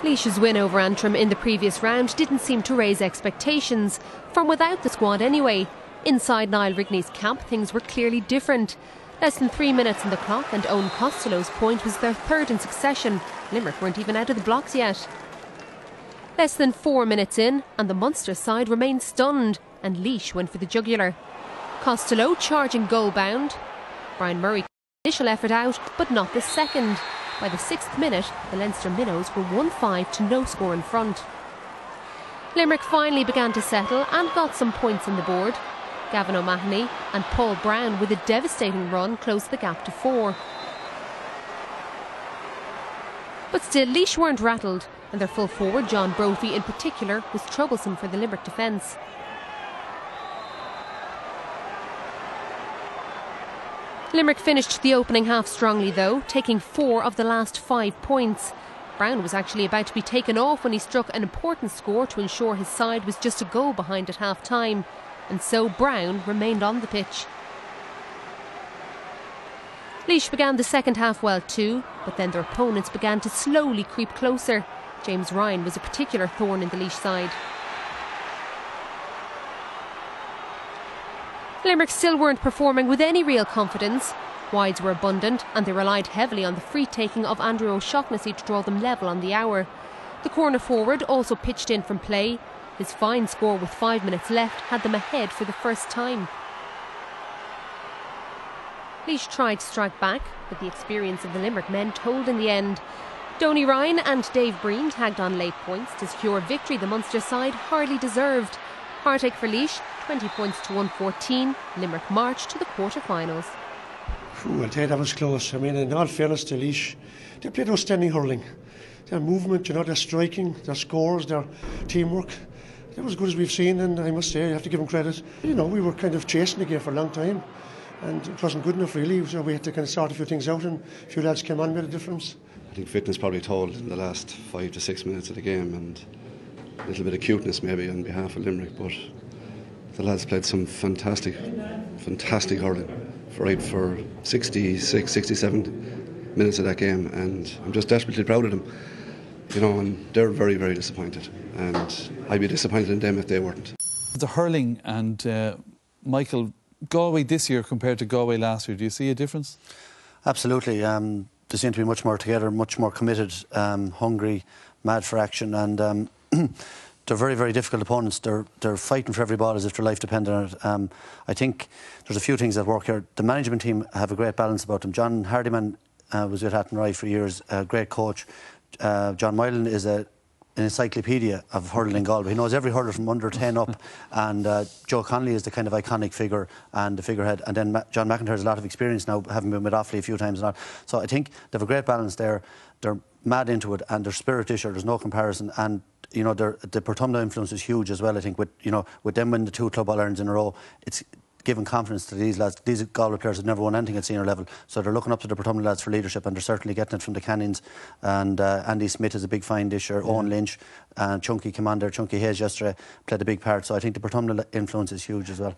Laois's win over Antrim in the previous round didn't seem to raise expectations, from without the squad anyway. Inside Niall Rigney's camp, things were clearly different. Less than 3 minutes on the clock and Owen Costello's point was their third in succession. Limerick weren't even out of the blocks yet. Less than 4 minutes in and the Munster side remained stunned and Laois went for the jugular. Costello charging goal bound. Brian Murray initial effort out but not the second. By the 6th minute, the Leinster Minnows were 1-5 to no score in front. Limerick finally began to settle and got some points on the board. Gavin O'Mahony and Paul Brown with a devastating run closed the gap to 4. But still, Laois weren't rattled, and their full forward, John Brophy in particular, was troublesome for the Limerick defence. Limerick finished the opening half strongly though, taking 4 of the last 5 points. Brown was actually about to be taken off when he struck an important score to ensure his side was just a goal behind at half-time. And so Brown remained on the pitch. Laois began the second half well too, but then their opponents began to slowly creep closer. James Ryan was a particular thorn in the Laois side. Limerick still weren't performing with any real confidence. Wides were abundant and they relied heavily on the free taking of Andrew O'Shaughnessy to draw them level on the hour. The corner forward also pitched in from play. His fine score with 5 minutes left had them ahead for the first time. Laois tried to strike back, but the experience of the Limerick men told in the end. Donny Ryan and Dave Breen tagged on late points to secure a victory the Munster side hardly deserved. Heartache for Laois, 20 points to 114. Limerick marched to the quarter-finals. I'll tell you, that was close. I mean, in all fairness to Laois, they played outstanding hurling. Their movement, their striking, their scores, their teamwork. It was as good as we've seen, and I must say, you have to give them credit. We were kind of chasing the game for a long time, and it wasn't good enough really, so we had to kind of sort a few things out, and a few lads came on and made a difference. I think fitness probably told in the last 5 to 6 minutes of the game, and a little bit of cuteness maybe on behalf of Limerick, but the lads played some fantastic hurling for 66, 67 minutes of that game, and I'm just desperately proud of them. And they're very, very disappointed, and I'd be disappointed in them if they weren't. The hurling and Michael, Galway this year compared to Galway last year, do you see a difference? Absolutely. They seem to be much more together, much more committed, hungry, mad for action, and they're very, very difficult opponents. They're fighting for every ball as if their life depended on it. I think there's a few things that work here. The management team have a great balance about them. John Hardiman was with Athenry for years, a great coach. John Moylan is an encyclopedia of hurling in Galway. He knows every hurler from under 10 up, and Joe Connolly is the kind of iconic figure and the figurehead, and then John McIntyre has a lot of experience now, having been with Offaly a few times and all. So I think they have a great balance there. They're mad into it, and they're Spiritisher, there's no comparison, and the Portumna influence is huge as well. I think with them winning the 2 Club All-Irelands in a row, it's giving confidence to these lads. These Galway players have never won anything at senior level, so they're looking up to the Portumna lads for leadership, and they're certainly getting it from the Cannings. And Andy Smith is a big fine disher, Owen Lynch, and Chunky Commander, Chunky Hayes yesterday played a big part. So I think the Portumna influence is huge as well.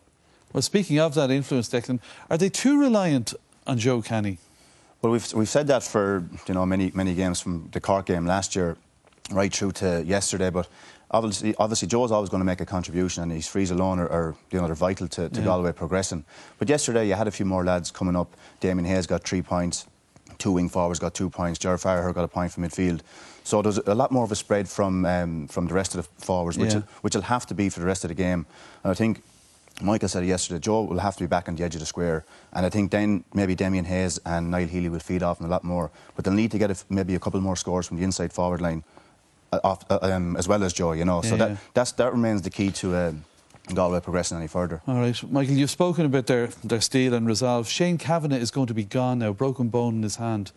Well, speaking of that influence, Declan, are they too reliant on Joe Canny? Well, we've said that for many games, from the Cork game last year right through to yesterday, but obviously Joe's always going to make a contribution, and his frees alone are they're vital to Galway progressing. But yesterday you had a few more lads coming up. Damien Hayes got 3 points, 2 wing forwards got 2 points, Gerard Farragher got a point from midfield. So there's a lot more of a spread from the rest of the forwards, which will have to be for the rest of the game. And I think Michael said it yesterday, Joe will have to be back on the edge of the square, and I think then maybe Damien Hayes and Niall Healy will feed off him a lot more, but they'll need to get maybe a couple more scores from the inside forward line as well as Joe, so that remains the key to Galway progressing any further. All right, Michael, you've spoken about their steel and resolve. Shane Kavanagh is going to be gone now, broken bone in his hand.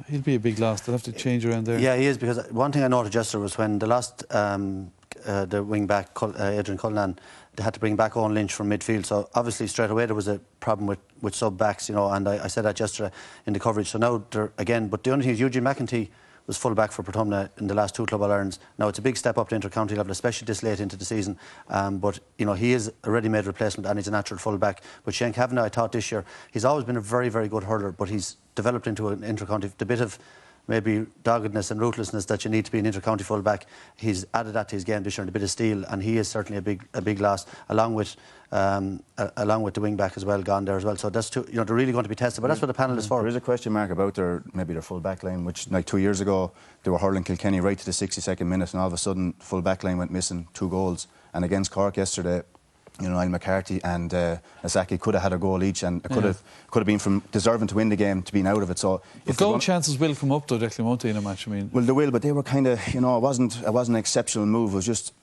He'll be a big loss. They'll have to change around there. Yeah, he is, because one thing I noted yesterday was when they lost the wing back Adrian Cullinan, they had to bring back Owen Lynch from midfield. So obviously straight away there was a problem with sub backs, and I said that yesterday in the coverage. So now they're again, but the only thing is Eugene McEntee was full back for Portumna in the last 2 Club All-Irelands. Now it's a big step up to inter-county level, especially this late into the season. But he is a ready-made replacement, and he's a natural full back. But Shane Kavanagh, I thought this year, he's always been a very, very good hurler, but he's developed into an inter-county. The bit of maybe doggedness and ruthlessness that you need to be an inter-county full-back. He's added that to his game this year and a bit of steel, and he is certainly a big loss, along with the wing-back as well, gone there as well. So that's two, they're really going to be tested, but that's what the panel is for. There is a question mark about maybe their full-back line, which like 2 years ago, they were hurling Kilkenny right to the 62nd minute, and all of a sudden, full-back line went missing 2 goals. And against Cork yesterday, Niall McCarthy and Asaki could have had a goal each, and it could have been from deserving to win the game to being out of it. So if goal chances will come up though, Declan, won't they, in a match? I mean, well, they will, but they were kind of, it wasn't an exceptional move. It was just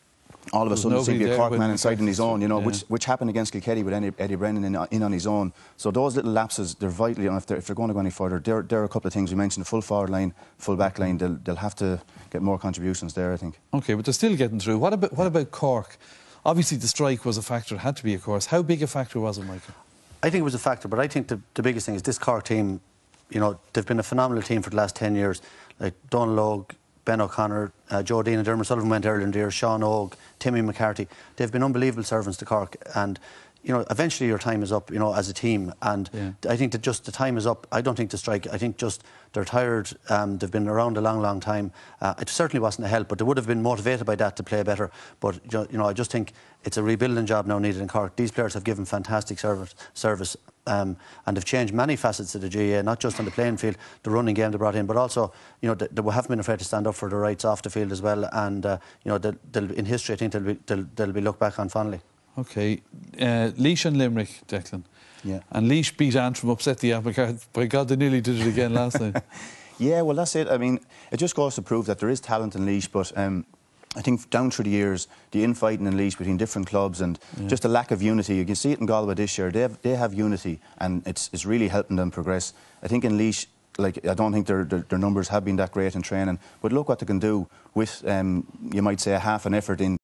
all of a sudden seemed to be a Cork man inside in his own, which happened against Kilkenny with Eddie Brennan in on his own. So those little lapses, they're vital. If they're going to go any further, there are a couple of things we mentioned: the full forward line, full back line. They'll have to get more contributions there, I think. Okay, but they're still getting through. What about Cork? Obviously, the strike was a factor. It had to be, of course. How big a factor was it, Michael? I think it was a factor, but I think the biggest thing is this Cork team. They've been a phenomenal team for the last 10 years. Like Donal Óg, Ben O'Connor, Joe Dean and Dermot Sullivan went earlier in the year, Sean Óg, Timmy McCarthy. They've been unbelievable servants to Cork, and eventually your time is up, as a team. And I think that just the time is up. I don't think the strike. I think just they're tired. They've been around a long, long time. It certainly wasn't a help, but they would have been motivated by that to play better. But I just think it's a rebuilding job now needed in Cork. These players have given fantastic service. And they've changed many facets of the GAA, not just on the playing field, the running game they brought in, but also, they haven't been afraid to stand up for their rights off the field as well. And they'll, in history, I think they'll be looked back on fondly. Okay, Laois and Limerick, Declan. Yeah. And Laois beat Antrim, upset the apple cart. By God, they nearly did it again last night. Yeah, well, that's it. I mean, it just goes to prove that there is talent in Laois, but I think down through the years, the infighting in Laois between different clubs and just a lack of unity. You can see it in Galway this year. They have unity, and it's really helping them progress. I think in Laois, I don't think their numbers have been that great in training, but look what they can do with, you might say, a half an effort in